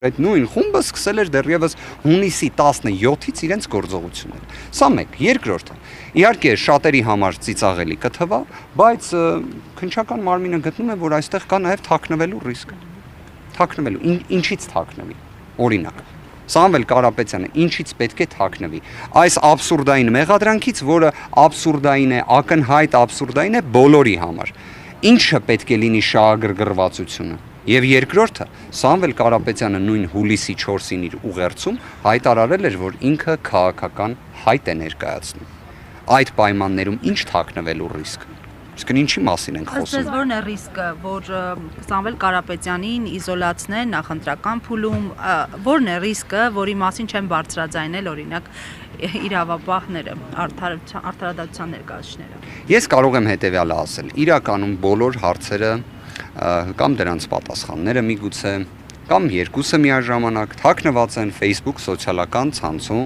Այդ նույն խումբը սկսել էր դեռևս հունիսի 17-ից իրենց գործողությունները։ Սա մեկ, երկրորդը։ Իհարկե շատերի համար ծիծաղելի կթվա, բայց քննչական մարմինը գտնում է, որ այստեղ կա նաև թաքնվելու ռիսկ։ Թաքնվելու, ինչից թաքնվի։ Օրինակ, Սամվել Կարապետյանը ինչից պետք է թաքնվի։ Այս աբսուրդային մեղադրանքից, որը աբսուրդային է, ակնհայտ աբսուրդային է բոլորի համար։ Ինչը պետք է լինի շահագրգռվածությունը։ Եվ երկրորդը, Սամվել Կարապետյանը նույն հուլիսի 4-ին իր ուղերձում հայտարարել էր, որ ինքը քաղաքական հայտ է ներկայացնում։ Այդ պայմաններում ինչ թաքնվելու ռիսկ։ Իսկ ինչի մասին ենք խոսում։ Ըստ որն է ռիսկը, որ Սամվել Կարապետյանին իզոլացնեն նախընտրական փուլում, որն է ռիսկը, որի մասին չեն բարձրաձայնել օրինակ իրավապահները, արդարադատության ներկայացուցիչները։ Ես կարող եմ հետևյալը ասել. իրականում բոլոր հարցերը կամ դրանց պատասխանները միգուցե կամ երկուսը միաժամանակ թաքնված են Facebook սոցիալական ցանցում